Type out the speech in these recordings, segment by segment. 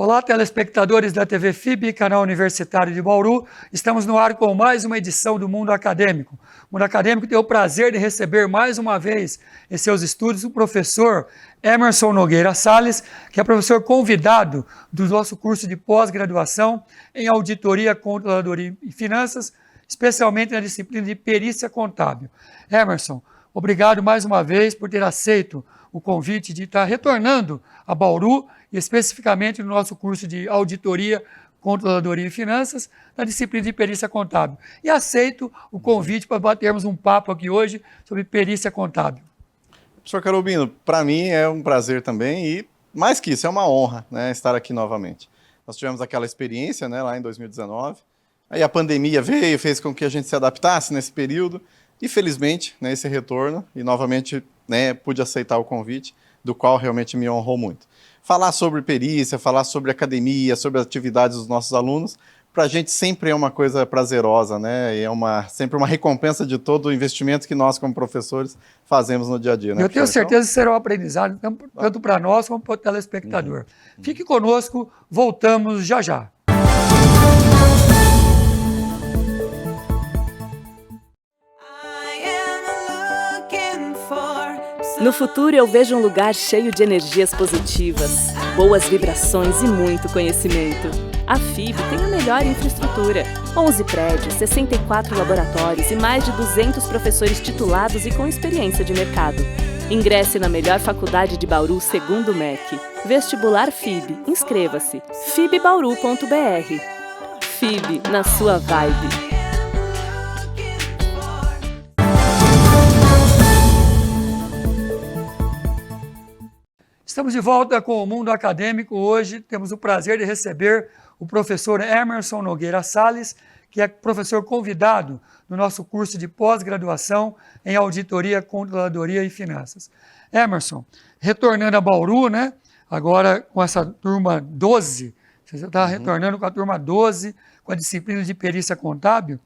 Olá, telespectadores da TV FIB, canal universitário de Bauru. Estamos no ar com mais uma edição do Mundo Acadêmico. O Mundo Acadêmico tem o prazer de receber mais uma vez em seus estúdios o professor Emerson Nogueira Salles, que é professor convidado do nosso curso de pós-graduação em Auditoria, Controladoria e Finanças, especialmente na disciplina de Perícia Contábil. Emerson, obrigado mais uma vez por ter aceito o convite de estar retornando a Bauru, e especificamente no nosso curso de Auditoria, Controladoria e Finanças, na disciplina de Perícia Contábil. E aceito o convite para batermos um papo aqui hoje sobre Perícia Contábil. Professor Carolbino, para mim é um prazer também e, mais que isso, é uma honra, né, estar aqui novamente. Nós tivemos aquela experiência, né, lá em 2019, aí a pandemia veio, fez com que a gente se adaptasse nesse período e, felizmente, né, esse retorno, e novamente, né, pude aceitar o convite, do qual realmente me honrou muito. Falar sobre perícia, falar sobre academia, sobre as atividades dos nossos alunos, para a gente sempre é uma coisa prazerosa, né? E é sempre uma recompensa de todo o investimento que nós, como professores, fazemos no dia a dia. Né, eu tenho certeza que será um aprendizado, tanto para nós como para o telespectador. Fique conosco, voltamos já já. No futuro, eu vejo um lugar cheio de energias positivas, boas vibrações e muito conhecimento. A FIB tem a melhor infraestrutura, 11 prédios, 64 laboratórios e mais de 200 professores titulados e com experiência de mercado. Ingresse na melhor faculdade de Bauru segundo o MEC. Vestibular FIB. Inscreva-se. fibbauru.br. FIB, na sua vibe. Estamos de volta com o Mundo Acadêmico. Hoje temos o prazer de receber o professor Emerson Nogueira Salles, que é professor convidado no nosso curso de pós-graduação em Auditoria, Controladoria e Finanças. Emerson, retornando a Bauru, né? Agora com essa turma 12, você está retornando com a turma 12, com a disciplina de Perícia Contábil.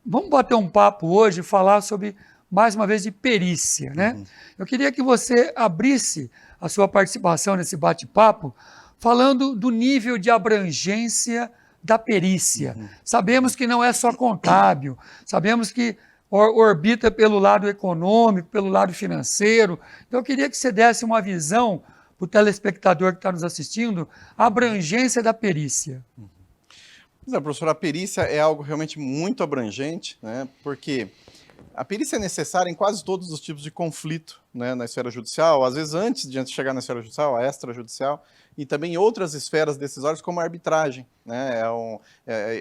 Vamos bater um papo hoje e falar sobre, mais uma vez, de perícia, né? Eu queria que você abrisse a sua participação nesse bate-papo falando do nível de abrangência da perícia. Sabemos que não é só contábil, sabemos que orbita pelo lado econômico, pelo lado financeiro. Então, eu queria que você desse uma visão para o telespectador que está nos assistindo, a abrangência da perícia. Pois é, professor, a perícia é algo realmente muito abrangente, né? Porque a perícia é necessária em quase todos os tipos de conflito, né, na esfera judicial, às vezes antes de chegar na esfera judicial, a extrajudicial, e também em outras esferas decisórias, como a arbitragem, né,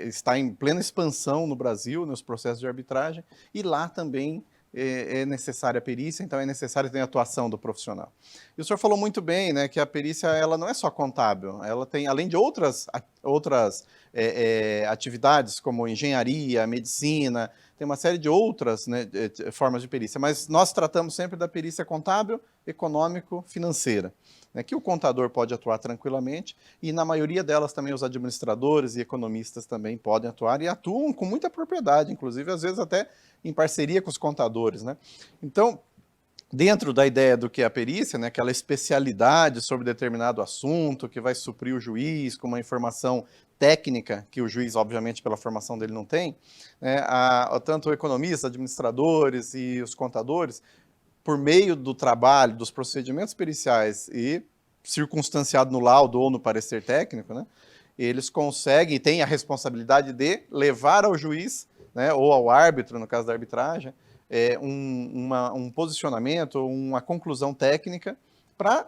está em plena expansão no Brasil, nos processos de arbitragem, e lá também é necessária a perícia, então é necessária também a atuação do profissional. E o senhor falou muito bem, né, que a perícia ela não é só contábil, ela tem, além de outras atividades, como engenharia, medicina, tem uma série de outras, né, formas de perícia, mas nós tratamos sempre da perícia contábil, econômico, financeira, né, que o contador pode atuar tranquilamente e na maioria delas também os administradores e economistas também podem atuar e atuam com muita propriedade, inclusive às vezes até em parceria com os contadores, né? Então, dentro da ideia do que é a perícia, né, aquela especialidade sobre determinado assunto que vai suprir o juiz com uma informação técnica que o juiz, obviamente, pela formação dele não tem, né, tanto economistas, administradores e os contadores, por meio do trabalho, dos procedimentos periciais e circunstanciado no laudo ou no parecer técnico, né, eles conseguem e têm a responsabilidade de levar ao juiz, né, ou ao árbitro, no caso da arbitragem, um posicionamento, uma conclusão técnica para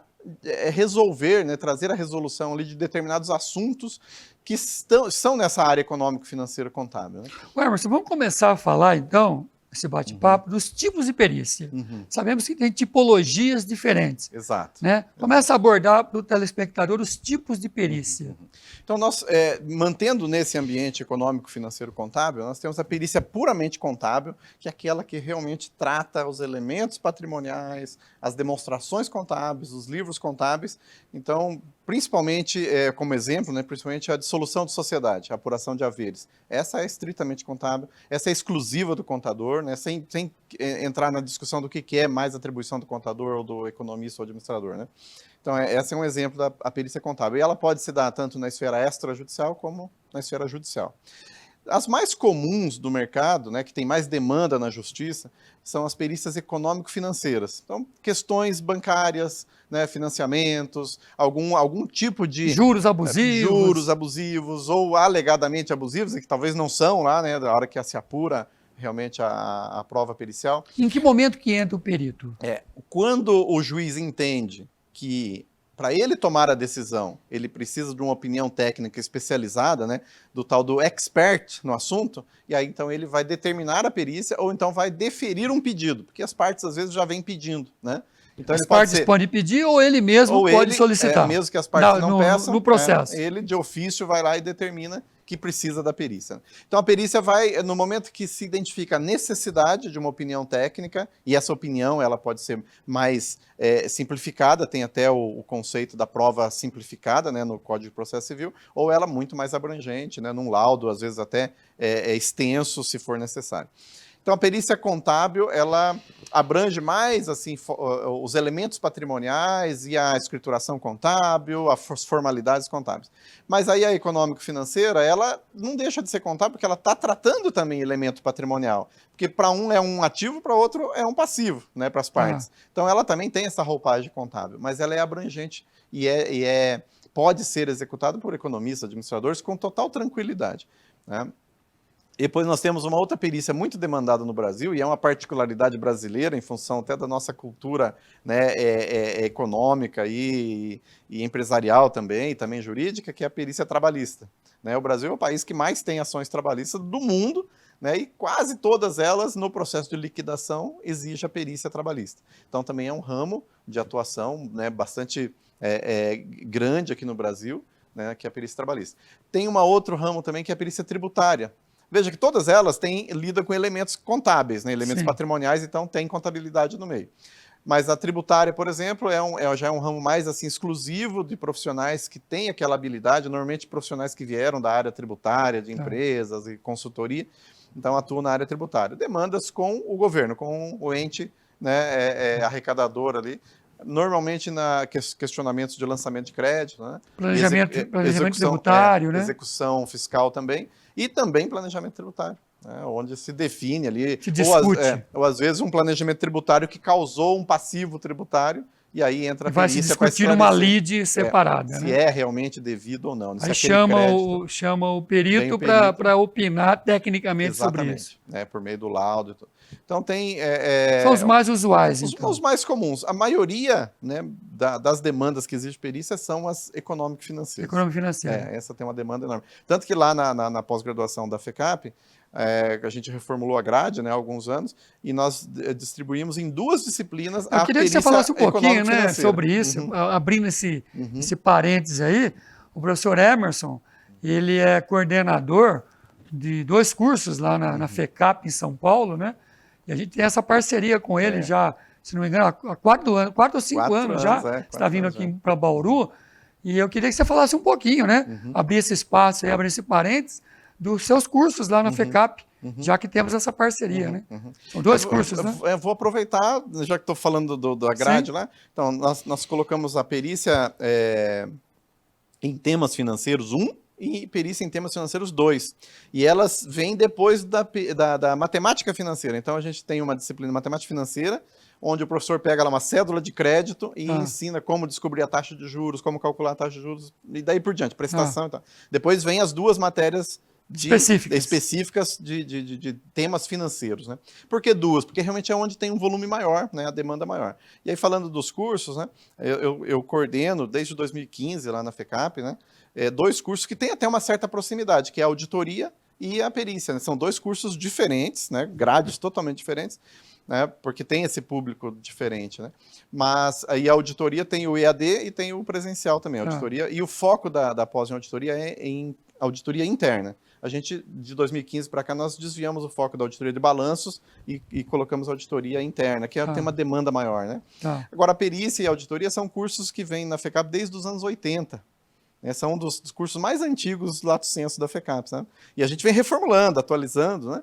resolver, né, trazer a resolução ali de determinados assuntos que são nessa área econômico-financeira contábil. Né? Emerson, vamos começar a falar, então, esse bate-papo, dos tipos de perícia. Sabemos que tem tipologias diferentes. Exato. Né? Começa a abordar para o telespectador os tipos de perícia. Então, nós, mantendo nesse ambiente econômico, financeiro, contábil, nós temos a perícia puramente contábil, que é aquela que realmente trata os elementos patrimoniais, as demonstrações contábeis, os livros contábeis. Então, principalmente, como exemplo, né, principalmente a dissolução de sociedade, a apuração de haveres. Essa é estritamente contábil, essa é exclusiva do contador, né, sem entrar na discussão do que é mais atribuição do contador ou do economista ou administrador, né. Então, esse é um exemplo da perícia contábil. E ela pode se dar tanto na esfera extrajudicial como na esfera judicial. As mais comuns do mercado, né, que tem mais demanda na justiça, são as perícias econômico-financeiras. Então, questões bancárias, né, financiamentos, algum tipo de... Juros abusivos. Juros abusivos ou alegadamente abusivos, que talvez não são lá, né, da hora que se apura realmente a prova pericial. Em que momento que entra o perito? Quando o juiz entende que, para ele tomar a decisão, ele precisa de uma opinião técnica especializada, né, do tal do expert no assunto, e aí então ele vai determinar a perícia ou então vai deferir um pedido, porque as partes às vezes já vêm pedindo, né? Então, As partes podem pedir ou ele mesmo pode solicitar. Mesmo que as partes não peçam, no processo. Ele de ofício vai lá e determina que precisa da perícia. Então a perícia vai, no momento que se identifica a necessidade de uma opinião técnica, e essa opinião ela pode ser mais simplificada, tem até o conceito da prova simplificada, né, no Código de Processo Civil, ou ela muito mais abrangente, né, num laudo, às vezes até extenso, se for necessário. Então, a perícia contábil, ela abrange mais assim, os elementos patrimoniais e a escrituração contábil, as formalidades contábeis. Mas aí a econômico-financeira, ela não deixa de ser contábil, porque ela está tratando também elemento patrimonial. Porque para um é um ativo, para outro é um passivo, né, para as partes. Então, ela também tem essa roupagem contábil, mas ela é abrangente e pode ser executada por economistas, administradores, com total tranquilidade, né? Depois nós temos uma outra perícia muito demandada no Brasil, e é uma particularidade brasileira, em função até da nossa cultura, né, econômica e empresarial também, e também jurídica, que é a perícia trabalhista, né? O Brasil é o país que mais tem ações trabalhistas do mundo, né, e quase todas elas, no processo de liquidação, exige a perícia trabalhista. Então também é um ramo de atuação, né, bastante grande aqui no Brasil, né, que é a perícia trabalhista. Tem um outro ramo também, que é a perícia tributária. Veja que todas elas lidam com elementos contábeis, né, elementos patrimoniais, então tem contabilidade no meio. Mas a tributária, por exemplo, já é um ramo mais assim, exclusivo de profissionais que têm aquela habilidade, normalmente profissionais que vieram da área tributária, de empresas e consultoria, então atuam na área tributária. Demandas com o governo, com o ente, né, arrecadador ali, normalmente na questionamentos de lançamento de crédito, né? Planejamento tributário, né? Execução fiscal também, e também planejamento tributário, né, onde se define ali, se discute. ou às vezes um planejamento tributário que causou um passivo tributário, e aí entra a vai se perícia discutir numa lide separada. Se né? realmente devido ou não. Aí chama o perito para opinar tecnicamente sobre isso. Né, por meio do laudo e tudo. Então tem... São os mais usuais, então. Os mais comuns. A maioria, né, das demandas que exige perícia são as econômico-financeiras. Econômico-financeira. Essa tem uma demanda enorme. Tanto que lá na pós-graduação da FECAP, a gente reformulou a grade, né, há alguns anos, e nós distribuímos em 2 disciplinas a perícia. Eu queria que você falasse um pouquinho, né, sobre isso, abrindo esse parênteses aí. O professor Emerson, ele é coordenador de 2 cursos lá na FECAP em São Paulo, né? E a gente tem essa parceria com ele já, se não me engano, há 4 ou 5 anos já. Está vindo aqui para Bauru. E eu queria que você falasse um pouquinho, né? Abrir esse espaço aí, abrir esse parênteses, dos seus cursos lá na FECAP, já que temos essa parceria, né? São 2 cursos, né? Eu vou aproveitar, já que estou falando da grade lá. Então, nós colocamos a perícia em temas financeiros 1 e perícia em temas financeiros 2. E elas vêm depois da matemática financeira. Então, a gente tem uma disciplina de matemática financeira, onde o professor pega lá uma cédula de crédito e ensina como descobrir a taxa de juros, como calcular a taxa de juros, e daí por diante, prestação e tal. Depois vem as 2 matérias específicas de temas financeiros, né? Por que 2? Porque realmente é onde tem um volume maior, né? A demanda maior. E aí, falando dos cursos, né? Eu coordeno desde 2015 lá na FECAP, né? 2 cursos que têm até uma certa proximidade, que é a auditoria e a perícia, né? São 2 cursos diferentes, né? Grades totalmente diferentes, né? Porque tem esse público diferente, né? Mas aí a auditoria tem o EAD e tem o presencial também, a auditoria. E o foco da pós em auditoria é em auditoria interna. A gente, de 2015 para cá, nós desviamos o foco da auditoria de balanços e colocamos a auditoria interna, que tem uma demanda maior, né? Agora, a perícia e a auditoria são cursos que vêm na FECAP desde os anos 80. Né? São um dos cursos mais antigos, lato sensu, da FECAP. Sabe? E a gente vem reformulando, atualizando, né?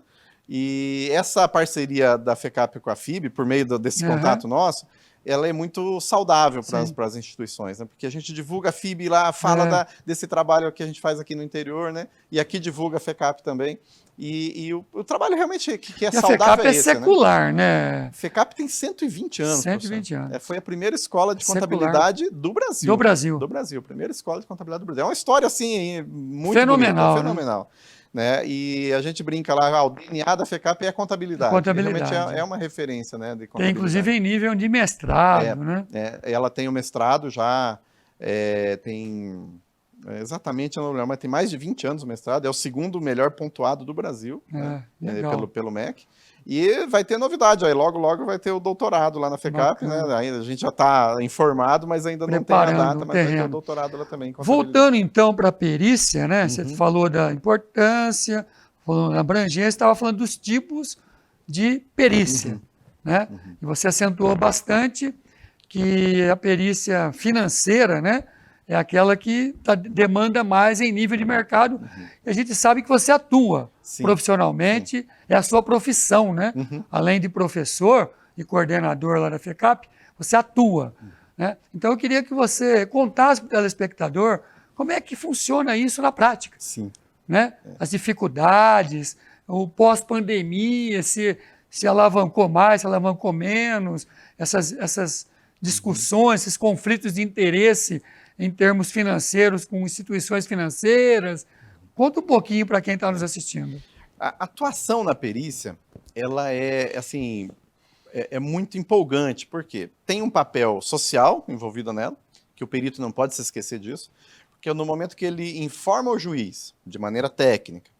E essa parceria da FECAP com a FIB, por meio desse contato nosso, ela é muito saudável para as instituições, né? Porque a gente divulga a FIB lá, fala desse trabalho que a gente faz aqui no interior, né? E aqui divulga a FECAP também. E o trabalho realmente que é saudável a FECAP é esse, secular, né? A FECAP tem 120 anos. 120 anos. Foi a primeira escola de contabilidade do Brasil. Do Brasil. Primeira escola de contabilidade do Brasil. É uma história, assim, muito fenomenal, bonita, fenomenal. Né? E a gente brinca lá, o DNA da FECAP é a contabilidade. Realmente é uma referência, né, de contabilidade. Tem, inclusive, em nível de mestrado, né? Ela tem o mestrado já, exatamente, eu não lembro, mas tem mais de 20 anos o mestrado, é o segundo melhor pontuado do Brasil, né, pelo MEC. E vai ter novidade, aí logo vai ter o doutorado lá na FECAP, né? Aí a gente já está informado, mas ainda não tem a data, mas vai ter o doutorado lá também. Voltando então para a perícia, né? Você falou da importância, falou da abrangência, estava falando dos tipos de perícia, né? E você acentuou bastante que a perícia financeira, né? É aquela que demanda mais em nível de mercado. E a gente sabe que você atua profissionalmente, é a sua profissão, né? Além de professor e coordenador lá da FECAP, você atua. Né? Então eu queria que você contasse para o telespectador como é que funciona isso na prática. Né? As dificuldades, o pós-pandemia, se alavancou mais, se alavancou menos, essas discussões, esses conflitos de interesse em termos financeiros, com instituições financeiras. Conta um pouquinho para quem está nos assistindo. A atuação na perícia, ela assim, é muito empolgante, porque tem um papel social envolvido nela, que o perito não pode se esquecer disso, porque no momento que ele informa o juiz, de maneira técnica,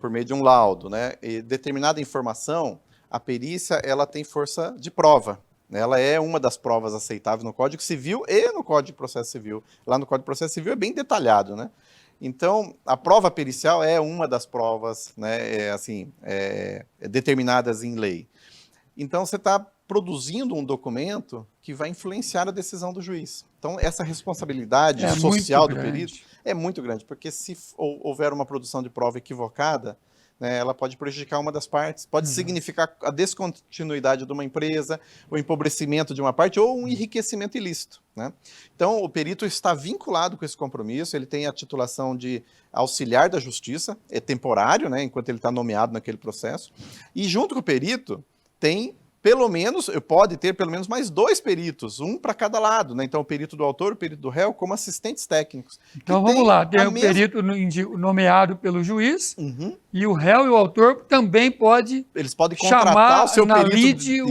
por meio de um laudo, né, e determinada informação, a perícia ela tem força de prova. Ela é uma das provas aceitáveis no Código Civil e no Código de Processo Civil. Lá no Código de Processo Civil é bem detalhado, né? Então, a prova pericial é uma das provas, né, determinadas em lei. Então, você está produzindo um documento que vai influenciar a decisão do juiz. Então, essa responsabilidade social do perito é muito grande, porque se houver uma produção de prova equivocada, né, ela pode prejudicar uma das partes, pode significar a descontinuidade de uma empresa, o empobrecimento de uma parte ou um enriquecimento ilícito. Né? Então, o perito está vinculado com esse compromisso, ele tem a titulação de auxiliar da justiça, é temporário, né, enquanto ele está nomeado naquele processo, e junto com o perito tem pode ter pelo menos mais 2 peritos, um para cada lado, né? Então o perito do autor, o perito do réu, como assistentes técnicos. Então vamos lá, tem o perito nomeado pelo juiz e o réu e o autor também eles podem contratar o seu perito,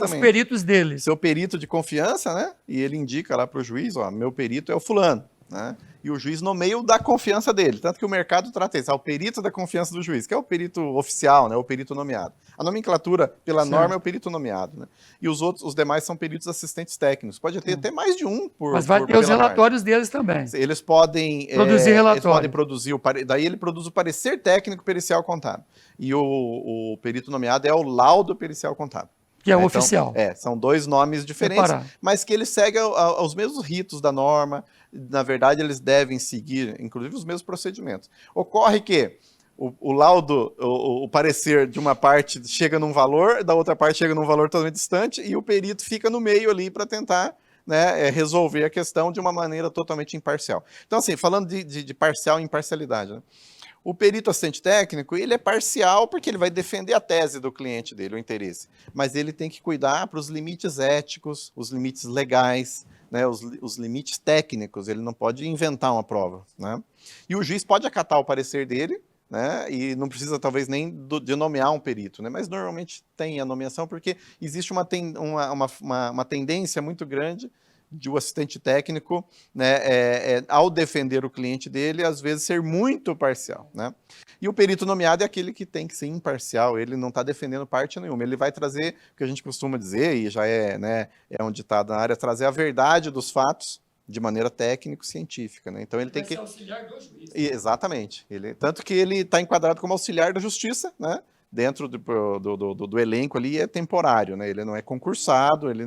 os peritos deles. Seu perito de confiança, né? E ele indica lá para o juiz, ó, meu perito é o fulano, né? E o juiz nomeia o da confiança dele. Tanto que o mercado trata isso, o perito da confiança do juiz, que é o perito oficial, né, o perito nomeado. A nomenclatura, pela norma, é o perito nomeado. Né? E os demais são peritos assistentes técnicos. Pode ter até mais de um por Mas vai ter os relatórios deles também. Eles podem produzir relatório. Eles podem produzir daí ele produz o parecer técnico pericial contábil. E o perito nomeado é o laudo pericial contábil. Que é o oficial. São 2 nomes diferentes, mas que eles seguem os mesmos ritos da norma. Na verdade, eles devem seguir, inclusive, os mesmos procedimentos. Ocorre que o laudo, o parecer de uma parte chega num valor, da outra parte chega num valor totalmente distante, e o perito fica no meio ali para tentar, né, resolver a questão de uma maneira totalmente imparcial. Então, assim, falando de parcial e imparcialidade, né? O perito assistente técnico, ele é parcial porque ele vai defender a tese do cliente dele, o interesse. Mas ele tem que cuidar para os limites éticos, os limites legais, né, os limites técnicos. Ele não pode inventar uma prova. Né? E o juiz pode acatar o parecer dele, né, e não precisa talvez nem de nomear um perito. Né, mas normalmente tem a nomeação porque existe uma tendência muito grande de o assistente técnico, né, ao defender o cliente dele, às vezes ser muito parcial. Né? E o perito nomeado é aquele que tem que ser imparcial, ele não está defendendo parte nenhuma, ele vai trazer o que a gente costuma dizer, e já é um ditado na área, trazer a verdade dos fatos, de maneira técnico-científica, né? Então ele tem Vai que... ser auxiliar do juiz. Exatamente. Tanto que ele está enquadrado como auxiliar da justiça, né? Dentro do elenco ali é temporário, né? Ele não é concursado, ele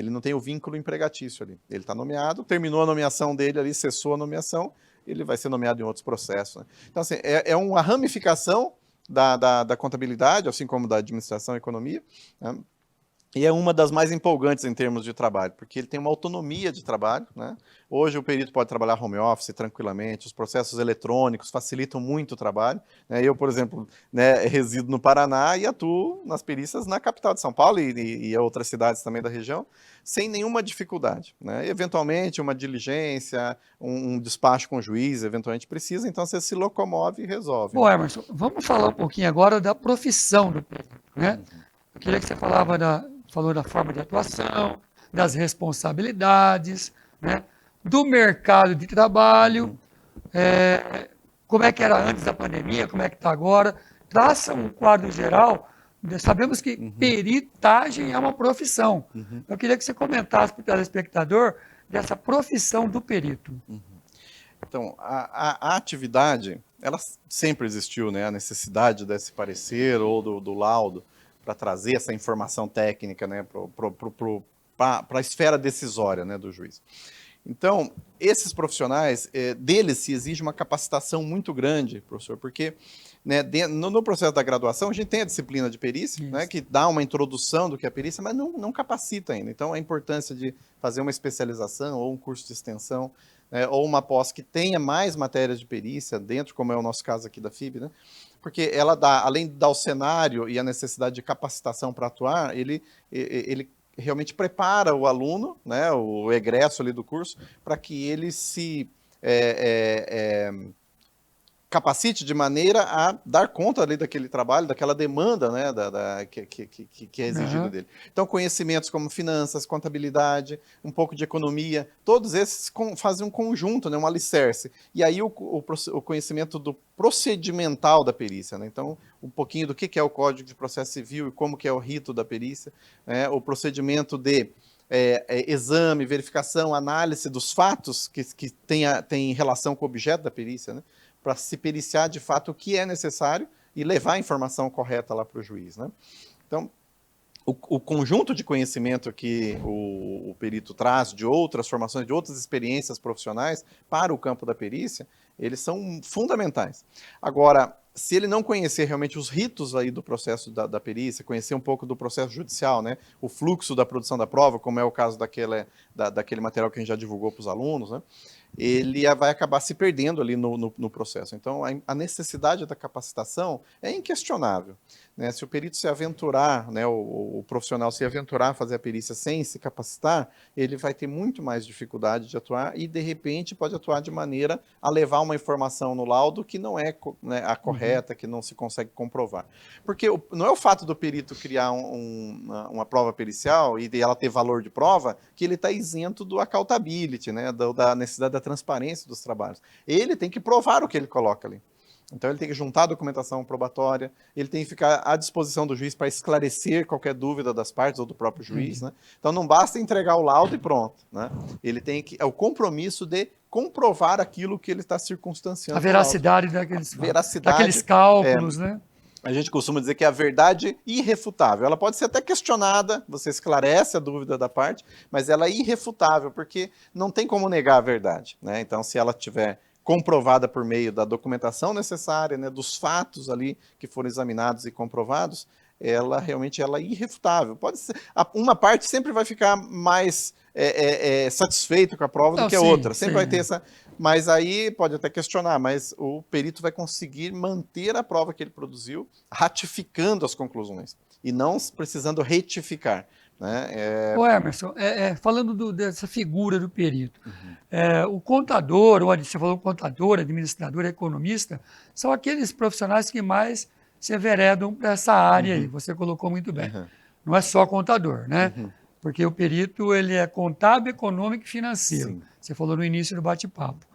não tem o vínculo empregatício ali. Ele está nomeado, terminou a nomeação dele ali, cessou a nomeação, ele vai ser nomeado em outros processos, né? Então, assim, é uma ramificação da contabilidade, assim como da administração e economia, né? E é uma das mais empolgantes em termos de trabalho, porque ele tem uma autonomia de trabalho, né? Hoje o perito pode trabalhar home office tranquilamente, os processos eletrônicos facilitam muito o trabalho, né? Eu, por exemplo, né, resido no Paraná e atuo nas perícias na capital de São Paulo e outras cidades também da região, sem nenhuma dificuldade, né? Eventualmente uma diligência, um despacho com o juiz, eventualmente precisa, então você se locomove e resolve. Bom, Emerson, vamos falar um pouquinho agora da profissão do perito, né? Eu queria que você falou da forma de atuação, das responsabilidades, né? Do mercado de trabalho, como é que era antes da pandemia, como é que está agora. Traça um quadro geral. Sabemos que peritagem é uma profissão. Eu queria que você comentasse para o telespectador dessa profissão do perito. Então, a atividade, ela sempre existiu, né? A necessidade desse parecer ou do laudo para trazer essa informação técnica, né? Para a esfera decisória, né? Do juiz. Então, esses profissionais, deles se exige uma capacitação muito grande, professor, porque né, no processo da graduação a gente tem a disciplina de perícia, né, que dá uma introdução do que é perícia, mas não capacita ainda. Então, a importância de fazer uma especialização ou um curso de extensão, né, ou uma pós que tenha mais matérias de perícia dentro, como é o nosso caso aqui da FIB, né, porque ela dá, além de dar o cenário e a necessidade de capacitação para atuar, ele realmente prepara o aluno, né, o egresso ali do curso, para que ele se capacite de maneira a dar conta ali daquele trabalho, daquela demanda, né, que é exigida dele. Então, conhecimentos como finanças, contabilidade, um pouco de economia, todos esses fazem um conjunto, né, um alicerce. E aí o conhecimento do procedimental da perícia, né? Então, um pouquinho do que é o Código de Processo Civil e como que é o rito da perícia, né? O procedimento de exame, verificação, análise dos fatos que tem relação com o objeto da perícia, né? Para se periciar de fato o que é necessário e levar a informação correta lá para o juiz, né? Então, o conjunto de conhecimento que o perito traz de outras formações, de outras experiências profissionais para o campo da perícia, eles são fundamentais. Agora, se ele não conhecer realmente os ritos aí do processo da perícia, conhecer um pouco do processo judicial, né, o fluxo da produção da prova, como é o caso daquele material que a gente já divulgou para os alunos, né, ele vai acabar se perdendo ali no processo. Então, a necessidade da capacitação é inquestionável, né? Se o perito se aventurar, né, o profissional se aventurar a fazer a perícia sem se capacitar, ele vai ter muito mais dificuldade de atuar e, de repente, pode atuar de maneira a levar uma informação no laudo que não é, né, a correta, que não se consegue comprovar. Porque não é o fato do perito criar uma prova pericial e ela ter valor de prova que ele está isento do accountability, né, da necessidade da transparência dos trabalhos. Ele tem que provar o que ele coloca ali. Então ele tem que juntar a documentação probatória, ele tem que ficar à disposição do juiz para esclarecer qualquer dúvida das partes ou do próprio juiz, né? Então não basta entregar o laudo e pronto, né? Ele tem o compromisso de comprovar aquilo que ele está circunstanciando. A veracidade daqueles cálculos, né? A gente costuma dizer que é a verdade irrefutável. Ela pode ser até questionada, você esclarece a dúvida da parte, mas ela é irrefutável, porque não tem como negar a verdade, né? Então, se ela tiver comprovada por meio da documentação necessária, né, dos fatos ali que foram examinados e comprovados, ela realmente é irrefutável. Pode ser, uma parte sempre vai ficar mais satisfeito com a prova do que a outra. Sempre vai ter essa... Mas aí pode até questionar, mas o perito vai conseguir manter a prova que ele produziu, ratificando as conclusões, e não precisando retificar. Né? Ô Emerson, falando dessa figura do perito, o contador, você falou contador, administrador, economista, são aqueles profissionais que mais se enveredam para essa área aí, você colocou muito bem. Não é só contador, né? Porque o perito ele é contábil, econômico e financeiro. Sim. Você falou no início do bate-papo.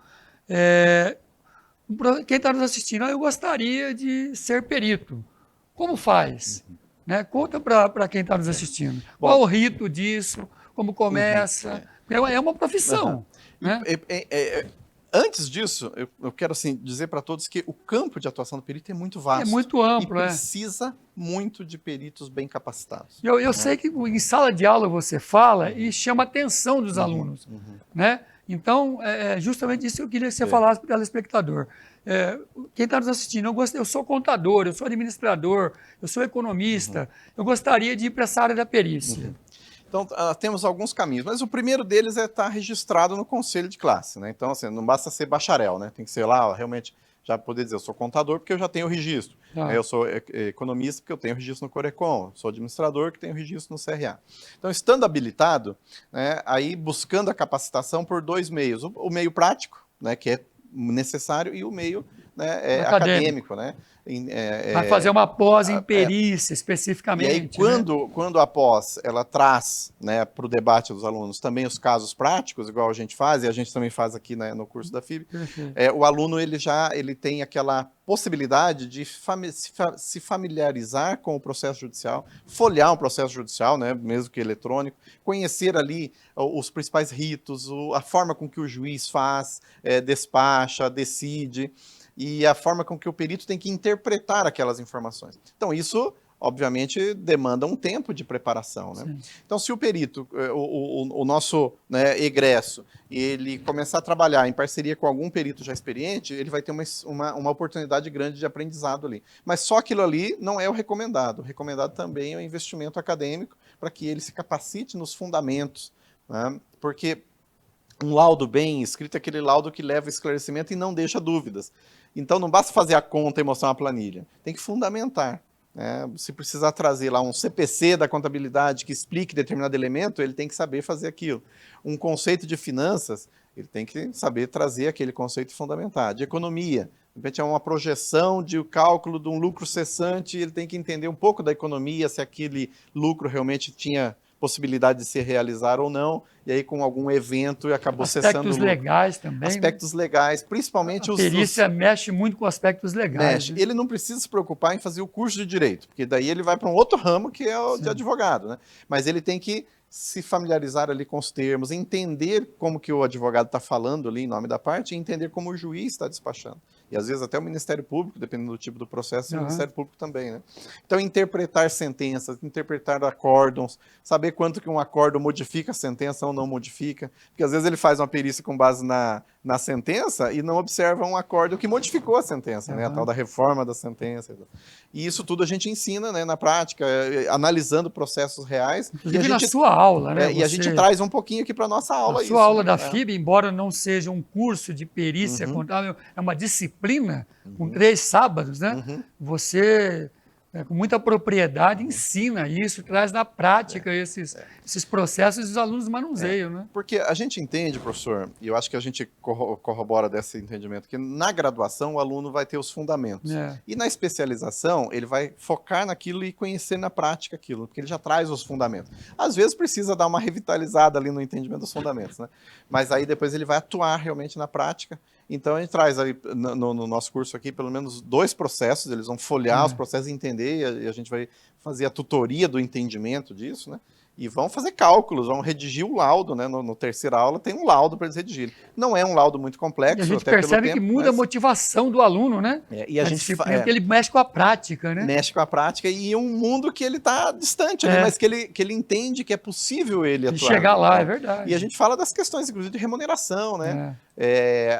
Quem está nos assistindo, eu gostaria de ser perito. Como faz? Né? Conta para quem está nos assistindo. Qual o rito disso? Como começa? É uma profissão. né? Antes disso, eu quero assim, dizer para todos que o campo de atuação do perito é muito vasto. É muito amplo, e precisa muito de peritos bem capacitados. Eu sei que em sala de aula você fala e chama a atenção dos alunos, né? Então, é justamente isso que eu queria que você falasse para o telespectador. Quem está nos assistindo, eu sou contador, eu sou administrador, eu sou economista, eu gostaria de ir para essa área da perícia. Então, temos alguns caminhos, mas o primeiro deles é estar registrado no conselho de classe, né? Então, assim, não basta ser bacharel, né? Tem que ser lá, realmente, já poder dizer, eu sou contador porque eu já tenho o registro. Eu sou economista porque eu tenho registro no Corecon, sou administrador que tenho registro no CRA. Então, estando habilitado, né, aí buscando a capacitação por dois meios. O meio prático, né, que é necessário, e o meio, né, acadêmico, né? Vai fazer uma pós em perícia, especificamente. E aí, quando a pós ela traz, né, para o debate dos alunos também os casos práticos, igual a gente faz, e a gente também faz aqui, né, no curso da FIB, o aluno ele tem aquela possibilidade de se familiarizar com o processo judicial, folhear um processo judicial, né, mesmo que eletrônico, conhecer ali os principais ritos, a forma com que o juiz faz, despacha, decide, e a forma com que o perito tem que interpretar aquelas informações. Então, isso, obviamente, demanda um tempo de preparação, né? Então, se o perito, o nosso, né, egresso, ele começar a trabalhar em parceria com algum perito já experiente, ele vai ter uma oportunidade grande de aprendizado ali. Mas só aquilo ali não é o recomendado. O recomendado também é o investimento acadêmico para que ele se capacite nos fundamentos, né? Porque um laudo bem escrito é aquele laudo que leva esclarecimento e não deixa dúvidas. Então, não basta fazer a conta e mostrar uma planilha. Tem que fundamentar. Né? Se precisar trazer lá um CPC da contabilidade que explique determinado elemento, ele tem que saber fazer aquilo. Um conceito de finanças, ele tem que saber trazer aquele conceito e fundamentar. De economia, de repente é uma projeção de cálculo de um lucro cessante, ele tem que entender um pouco da economia, se aquele lucro realmente tinha possibilidade de ser realizado ou não, e aí com algum evento acabou cessando. Aspectos legais também. Aspectos legais, principalmente a perícia mexe muito com aspectos legais. Mexe. Né? Ele não precisa se preocupar em fazer o curso de direito, porque daí ele vai para um outro ramo que é o de advogado, né? Mas ele tem que se familiarizar ali com os termos, entender como que o advogado está falando ali em nome da parte e entender como o juiz está despachando. E às vezes até o Ministério Público, dependendo do tipo do processo, o Ministério Público também, né? Então, interpretar sentenças, interpretar acórdons, saber quanto que um acórdão modifica a sentença ou não modifica, porque às vezes ele faz uma perícia com base na sentença e não observa um acórdão que modificou a sentença, né? A tal da reforma da sentença. E isso tudo a gente ensina, né, na prática, analisando processos reais. Inclusive e na sua aula, né? E a gente traz um pouquinho aqui para a nossa aula. A sua aula da FIB, embora não seja um curso de perícia contábil, é uma disciplina com 3 sábados, né? Você, com muita propriedade, ensina isso, traz na prática esses processos e os alunos manuseiam, né? Porque a gente entende, professor, e eu acho que a gente corrobora desse entendimento, que na graduação o aluno vai ter os fundamentos. E na especialização, ele vai focar naquilo e conhecer na prática aquilo, porque ele já traz os fundamentos. Às vezes precisa dar uma revitalizada ali no entendimento dos fundamentos, né? Mas aí depois ele vai atuar realmente na prática. Então, a gente traz aí no nosso curso aqui pelo menos 2 processos, eles vão folhear os processos e entender, e a gente vai fazer a tutoria do entendimento disso, né? E vão fazer cálculos, vão redigir o laudo, né? No terceira aula tem um laudo para eles redigirem. Não é um laudo muito complexo. E a gente até percebe pelo tempo, que muda a motivação do aluno, né? E a gente porque ele mexe com a prática, né? Mexe com a prática e um mundo que ele está distante ali, mas que ele entende que é possível ele atuar. Chegar lá, é verdade. E a gente fala das questões, inclusive, de remuneração, né?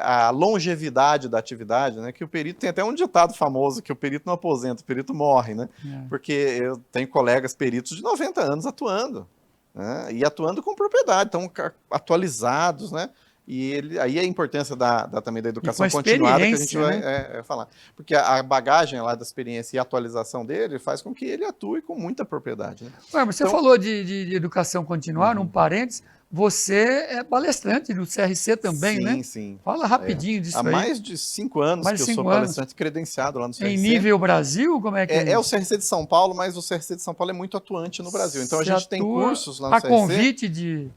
A longevidade da atividade, né? Que o perito tem até um ditado famoso que o perito não aposenta, o perito morre, né? Porque eu tenho colegas peritos de 90 anos atuando, né? E atuando com propriedade, estão atualizados, né? E aí a importância também da educação continuada que a gente vai falar. Porque a bagagem lá da experiência e a atualização dele faz com que ele atue com muita propriedade. Né? Mas você falou de educação continuada, um parênteses. Você é palestrante do CRC também, né? Sim, sim. Fala rapidinho disso aí. Há mais de 5 anos que eu sou palestrante credenciado lá no CRC. Em nível Brasil, como é que é? É o CRC de São Paulo, mas o CRC de São Paulo é muito atuante no Brasil. Então a gente tem cursos lá no CRC. A convite de...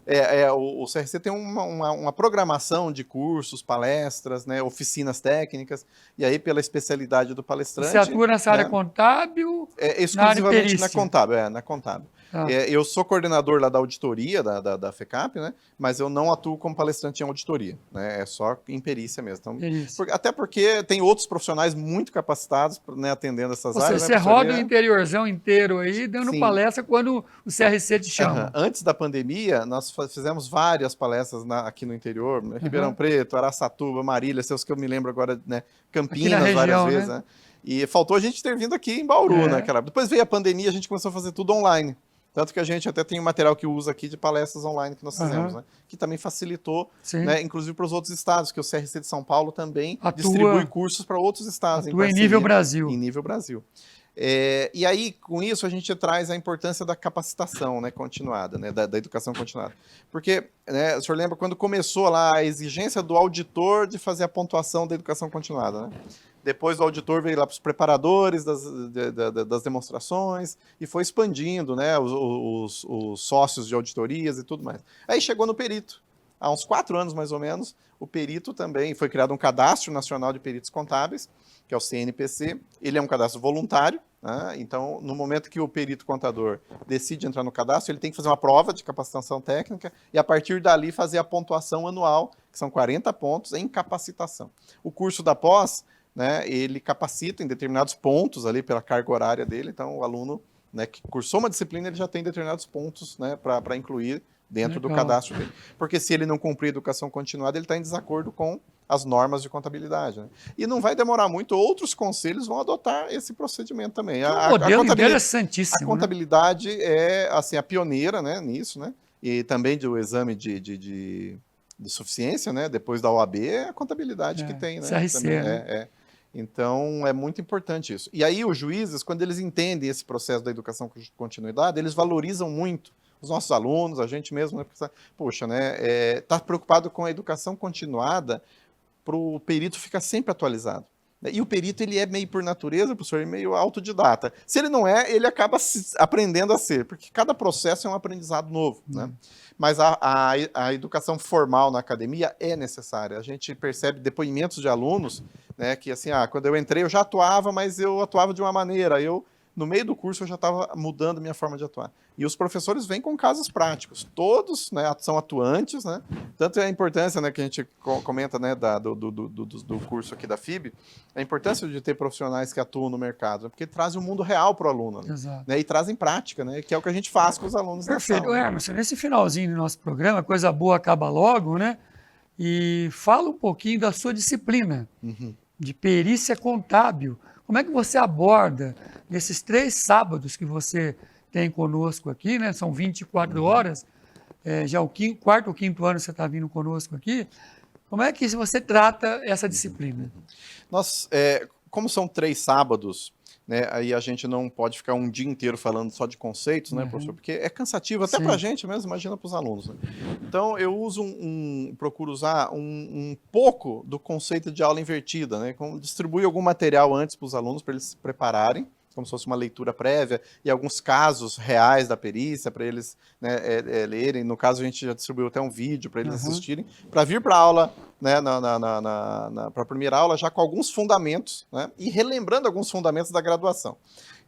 O CRC tem uma programação de cursos, palestras, né, oficinas técnicas, e aí pela especialidade do palestrante... Você atua nessa área contábil, exclusivamente na contábil, na contábil. Tá. Eu sou coordenador lá da auditoria da FECAP, né? Mas eu não atuo como palestrante em auditoria, né? É só em perícia mesmo. Então, Isso. até porque tem outros profissionais muito capacitados, né, atendendo essas Ou seja, áreas. você Né, roda o interiorzão inteiro aí, dando Sim. palestra quando o CRC te chama. Antes da pandemia, nós fizemos várias palestras aqui no interior, né? Ribeirão Preto, Araçatuba, Marília, seus que eu me lembro agora, né? Campinas, região, várias vezes, né? né? E faltou a gente ter vindo aqui em Bauru, naquela. Depois veio a pandemia, a gente começou a fazer tudo online. Tanto que a gente até tem um material que usa aqui de palestras online que nós fizemos, né? Que também facilitou, né? Inclusive para os outros estados, que o CRC de São Paulo também distribui cursos para outros estados. Atua em nível Brasil. Em nível Brasil. E aí, com isso, a gente traz a importância da capacitação, né, continuada, né, da educação continuada. Porque, né, o senhor lembra quando começou lá a exigência do auditor de fazer a pontuação da educação continuada, né? Depois o auditor veio lá para os preparadores das demonstrações e foi expandindo, né, os sócios de auditorias e tudo mais. Aí chegou no perito. Há uns 4 anos, mais ou menos, o perito também, foi criado um Cadastro Nacional de Peritos Contábeis, que é o CNPC. Ele é um cadastro voluntário, né? Então, no momento que o perito contador decide entrar no cadastro, ele tem que fazer uma prova de capacitação técnica e, a partir dali, fazer a pontuação anual, que são 40 pontos em capacitação. O curso da pós, né, ele capacita em determinados pontos ali pela carga horária dele, então o aluno, né, que cursou uma disciplina, ele já tem determinados pontos, né, para incluir dentro do cadastro dele. Porque se ele não cumprir educação continuada, ele está em desacordo com as normas de contabilidade. Né? E não vai demorar muito, outros conselhos vão adotar esse procedimento também. Um modelo interessantíssimo. A contabilidade, né? É assim, a pioneira, né, nisso, né? E também do exame de suficiência, né? Depois da OAB, é a contabilidade que tem. Né? CRC, também, né? Então, é muito importante isso. E aí, os juízes, quando eles entendem esse processo da educação com continuidade, eles valorizam muito os nossos alunos, a gente mesmo, né? Porque, poxa, né? Tá preocupado com a educação continuada para o perito ficar sempre atualizado. E o perito, ele é meio por natureza, professor, meio autodidata. Se ele não é, ele acaba aprendendo a ser, porque cada processo é um aprendizado novo. Né? Mas a educação formal na academia é necessária. A gente percebe depoimentos de alunos, né, que assim, quando eu entrei eu já atuava, mas eu atuava de uma maneira, no meio do curso eu já estava mudando minha forma de atuar. E os professores vêm com casos práticos. Todos, né, são atuantes, né? Tanto é a importância, né, que a gente comenta, né, do curso aqui da FIB, a importância de ter profissionais que atuam no mercado, porque trazem o mundo real para o aluno. Né, e trazem prática, né, que é o que a gente faz com os alunos. Perfeito. Emerson, nesse finalzinho do nosso programa, coisa boa acaba logo, né? E fala um pouquinho da sua disciplina de perícia contábil. Como é que você aborda nesses 3 sábados que você tem conosco aqui, né? São 24 horas, já o quarto ou quinto ano que você está vindo conosco aqui. Como é que você trata essa disciplina? Nós, como são 3 sábados, né, aí a gente não pode ficar um dia inteiro falando só de conceitos, né, professor? Porque é cansativo até para a gente mesmo, imagina para os alunos. Né? Então, eu uso procuro usar um pouco do conceito de aula invertida, né? Distribuir algum material antes para os alunos, para eles se prepararem, como se fosse uma leitura prévia, e alguns casos reais da perícia, para eles, né, lerem. No caso, a gente já distribuiu até um vídeo para eles assistirem, para vir para a aula, né, para a primeira aula, já com alguns fundamentos, né, e relembrando alguns fundamentos da graduação.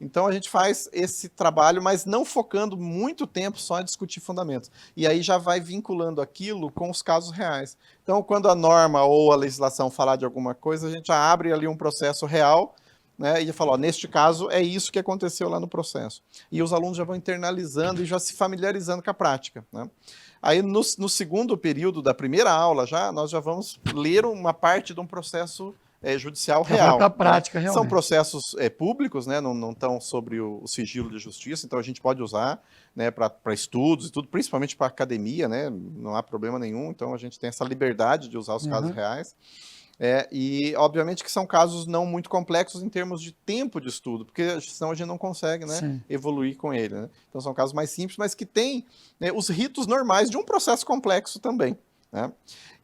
Então, a gente faz esse trabalho, mas não focando muito tempo só em discutir fundamentos. E aí já vai vinculando aquilo com os casos reais. Então, quando a norma ou a legislação falar de alguma coisa, a gente já abre ali um processo real, né, e fala, neste caso, é isso que aconteceu lá no processo. E os alunos já vão internalizando e já se familiarizando com a prática. Né? Aí, no segundo período da primeira aula, nós já vamos ler uma parte de um processo judicial real. Da prática, né? São processos públicos, né, não estão sobre o sigilo de justiça, então a gente pode usar, né, para estudos e tudo, principalmente para academia, né, não há problema nenhum, então a gente tem essa liberdade de usar os casos reais. E, obviamente, que são casos não muito complexos em termos de tempo de estudo, porque senão a gente não consegue, né, evoluir com ele. Né? Então, são casos mais simples, mas que têm, né, os ritos normais de um processo complexo também. Né?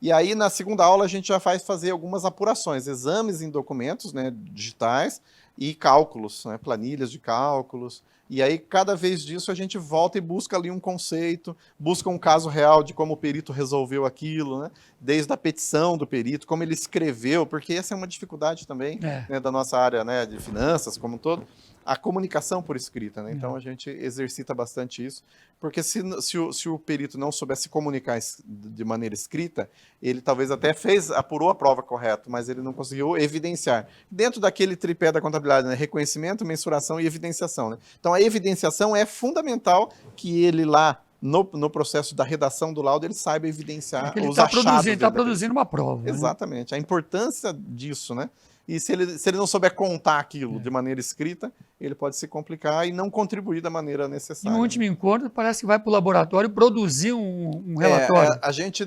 E aí, na segunda aula, a gente já vai fazer algumas apurações, exames em documentos, né, digitais e cálculos, né, planilhas de cálculos. E aí, cada vez disso, a gente volta e busca ali um conceito, busca um caso real de como o perito resolveu aquilo, né? Desde a petição do perito, como ele escreveu, porque essa é uma dificuldade também, né, da nossa área, né, de finanças como um todo. a comunicação por escrita, né? Então a gente exercita bastante isso, porque se o perito não soubesse comunicar de maneira escrita, ele talvez até apurou a prova correta, mas ele não conseguiu evidenciar. Dentro daquele tripé da contabilidade, né? Reconhecimento, mensuração e evidenciação, né? Então a evidenciação é fundamental que ele lá, no processo da redação do laudo, ele saiba evidenciar os achados. Ele está produzindo uma prova. Exatamente. Né? A importância disso, né? E se ele não souber contar aquilo de maneira escrita, ele pode se complicar e não contribuir da maneira necessária. E no último encontro, parece que vai para o laboratório produzir um relatório.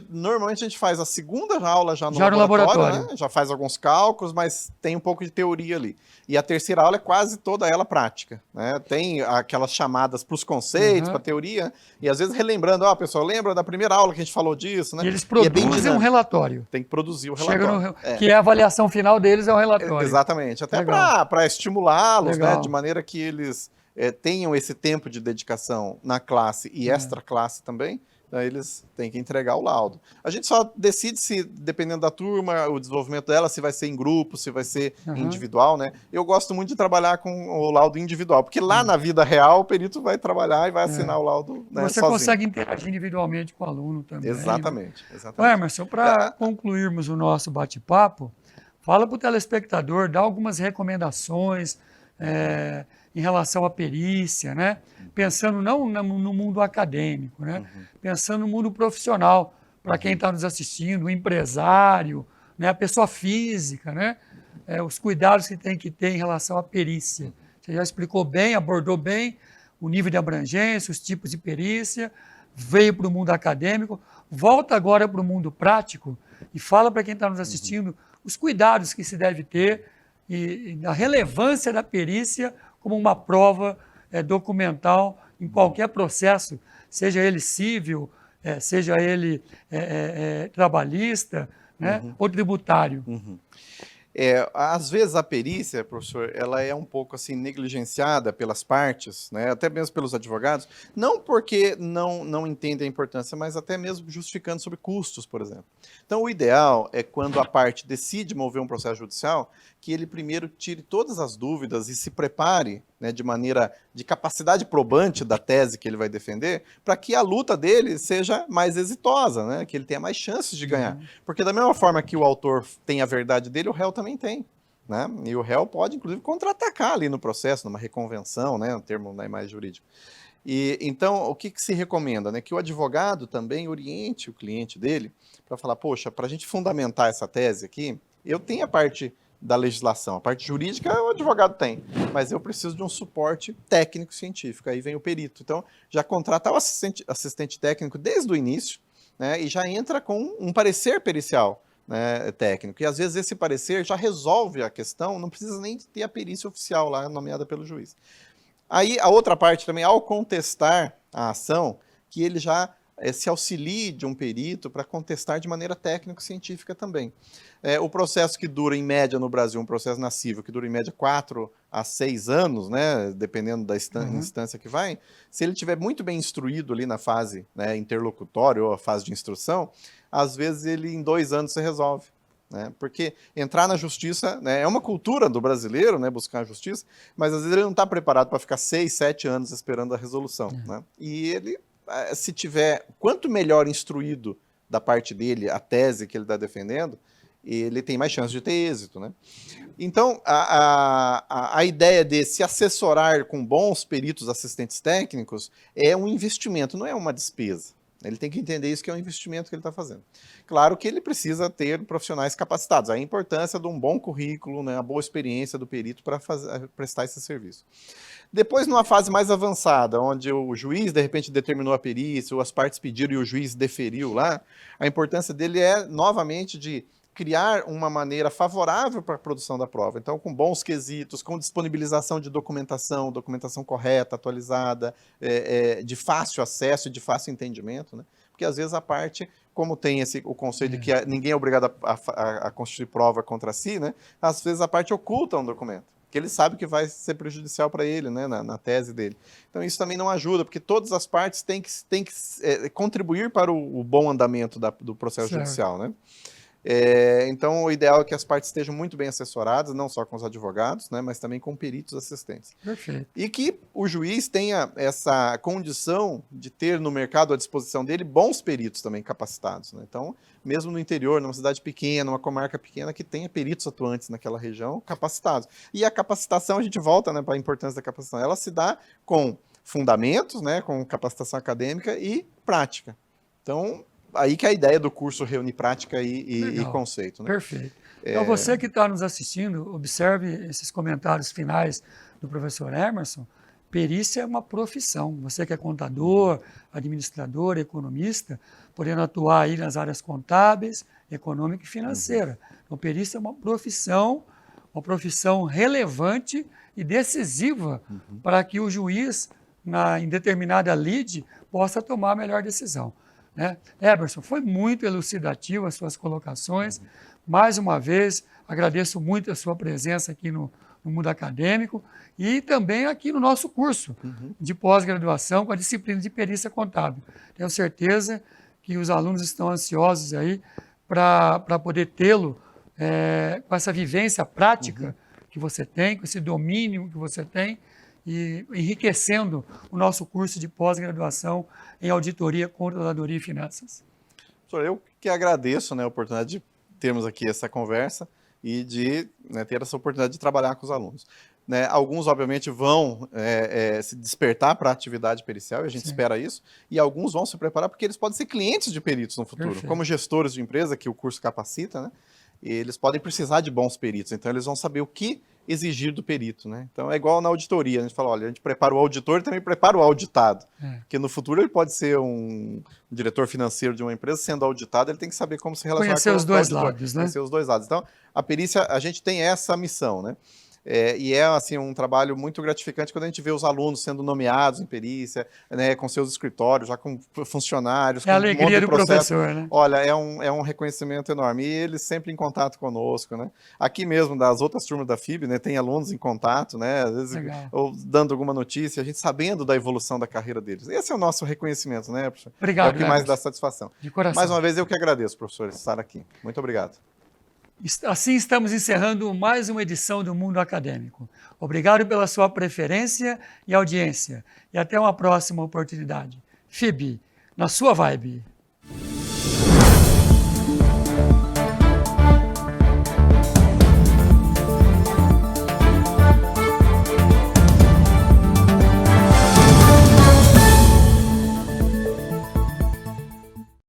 Normalmente a gente faz a segunda aula já no laboratório. Né? Já faz alguns cálculos, mas tem um pouco de teoria ali. E a terceira aula é quase toda ela prática. Né? Tem aquelas chamadas para os conceitos, para a teoria, e às vezes relembrando, pessoal, lembra da primeira aula que a gente falou disso? Né? E eles produzem um relatório. Tem que produzir o relatório. Que é a avaliação final deles, é o relatório. Exatamente, até para estimulá-los, né, de maneira que eles tenham esse tempo de dedicação na classe e extra classe também, né, eles têm que entregar o laudo. A gente só decide se, dependendo da turma, o desenvolvimento dela, se vai ser em grupo, se vai ser individual, né? Eu gosto muito de trabalhar com o laudo individual, porque lá na vida real o perito vai trabalhar e vai assinar o laudo, né, Você sozinho. consegue interagir individualmente com o aluno também. Exatamente. Então, Emerson, para concluirmos o nosso bate-papo, fala para o telespectador, dá algumas recomendações em relação à perícia, né? Pensando não no mundo acadêmico, né? Pensando no mundo profissional, para quem está nos assistindo, o empresário, né? A pessoa física, né? Os cuidados que tem que ter em relação à perícia. Você já explicou bem, abordou bem o nível de abrangência, os tipos de perícia, veio para o mundo acadêmico, volta agora para o mundo prático e fala para quem está nos assistindo os cuidados que se deve ter e a relevância da perícia como uma prova documental em qualquer processo, seja ele civil, seja ele trabalhista, né, ou tributário. Às vezes a perícia, professor, ela é um pouco assim negligenciada pelas partes, né, até mesmo pelos advogados, não porque não entendem a importância, mas até mesmo justificando sobre custos, por exemplo. Então o ideal é quando a parte decide mover um processo judicial, que ele primeiro tire todas as dúvidas e se prepare, né, de maneira de capacidade probante da tese que ele vai defender, para que a luta dele seja mais exitosa, né, que ele tenha mais chances de ganhar. Porque da mesma forma que o autor tem a verdade dele, o réu também tem. Né? E o réu pode, inclusive, contra-atacar ali no processo, numa reconvenção, né, um termo mais jurídico. E, então, o que se recomenda? Né? Que o advogado também oriente o cliente dele para falar, poxa, para a gente fundamentar essa tese aqui, eu tenho a parte da legislação, a parte jurídica o advogado tem, mas eu preciso de um suporte técnico-científico, aí vem o perito. Então, já contrata o assistente técnico desde o início, né, e já entra com um parecer pericial, né, técnico, e às vezes esse parecer já resolve a questão, não precisa nem ter a perícia oficial lá nomeada pelo juiz. Aí a outra parte também, ao contestar a ação, que ele já se auxilie de um perito para contestar de maneira técnico-científica também. O processo que dura, em média, no Brasil, um processo na civil, que dura, em média, 4 a 6 anos, né, dependendo da instância que vai, se ele estiver muito bem instruído ali na fase, né, interlocutória ou a fase de instrução, às vezes ele, em 2 anos, se resolve. Né, porque entrar na justiça, né, é uma cultura do brasileiro, né, buscar a justiça, mas às vezes ele não está preparado para ficar 6, 7 anos esperando a resolução. Né, e ele, se tiver, quanto melhor instruído da parte dele a tese que ele está defendendo, ele tem mais chance de ter êxito. Né? Então, a ideia de se assessorar com bons peritos assistentes técnicos é um investimento, não é uma despesa. Ele tem que entender isso, que é um investimento que ele está fazendo. Claro que ele precisa ter profissionais capacitados. A importância de um bom currículo, né, a boa experiência do perito para prestar esse serviço. Depois, numa fase mais avançada, onde o juiz, de repente, determinou a perícia, ou as partes pediram e o juiz deferiu lá, a importância dele é, novamente, de criar uma maneira favorável para a produção da prova. Então, com bons quesitos, com disponibilização de documentação correta, atualizada, de fácil acesso e de fácil entendimento, né? Porque, às vezes, a parte, como tem o conceito de que ninguém é obrigado a constituir prova contra si, né? Às vezes a parte oculta um documento, que ele sabe que vai ser prejudicial para ele, né, na tese dele. Então, isso também não ajuda, porque todas as partes têm que contribuir para o bom andamento do processo judicial, né? Então, o ideal é que as partes estejam muito bem assessoradas, não só com os advogados, né, mas também com peritos assistentes. Perfeito. E que o juiz tenha essa condição de ter no mercado à disposição dele bons peritos também capacitados, né? Então, mesmo no interior, numa cidade pequena, numa comarca pequena, que tenha peritos atuantes naquela região capacitados. E a capacitação, a gente volta, né, para a importância da capacitação, ela se dá com fundamentos, né, com capacitação acadêmica e prática. Então, aí que é a ideia do curso reunir prática e conceito. Né? Perfeito. Então, você que está nos assistindo, observe esses comentários finais do professor Emerson. Perícia é uma profissão. Você que é contador, administrador, economista, podendo atuar aí nas áreas contábeis, econômica e financeira. Então, perícia é uma profissão relevante e decisiva para que o juiz, em determinada lide, possa tomar a melhor decisão. Né? Emerson, foi muito elucidativo as suas colocações. Mais uma vez, agradeço muito a sua presença aqui no mundo acadêmico e também aqui no nosso curso de pós-graduação com a disciplina de perícia contábil. Tenho certeza que os alunos estão ansiosos aí para poder tê-lo com essa vivência prática que você tem, com esse domínio que você tem, e enriquecendo o nosso curso de pós-graduação em Auditoria, Controladoria e Finanças. Professor, eu que agradeço, né, a oportunidade de termos aqui essa conversa e de, né, ter essa oportunidade de trabalhar com os alunos. Né, alguns, obviamente, vão se despertar para a atividade pericial, e a gente espera isso, e alguns vão se preparar porque eles podem ser clientes de peritos no futuro, como gestores de empresa, que o curso capacita, né, e eles podem precisar de bons peritos, então eles vão saber o que exigir do perito, né? Então é igual na auditoria, a gente fala, olha, a gente prepara o auditor e também prepara o auditado, porque no futuro ele pode ser um diretor financeiro de uma empresa, sendo auditado, ele tem que saber como se relacionar com o auditor. Conhecer os dois lados, né? Conhecer os dois lados. Então, a perícia, a gente tem essa missão, né? E é assim, um trabalho muito gratificante quando a gente vê os alunos sendo nomeados em perícia, né, com seus escritórios, já com funcionários, com a alegria um monte de do processo. professor, né? Olha, é um reconhecimento enorme. E eles sempre em contato conosco, né? Aqui mesmo, das outras turmas da FIB, né, tem alunos em contato, né? Às vezes, ou dando alguma notícia, a gente sabendo da evolução da carreira deles. Esse é o nosso reconhecimento, né, professor? Obrigado, é o que mais dá satisfação. De coração. Mais uma vez, eu que agradeço, professor, estar aqui. Muito obrigado. Assim estamos encerrando mais uma edição do Mundo Acadêmico. Obrigado pela sua preferência e audiência. E até uma próxima oportunidade. FIB, na sua vibe.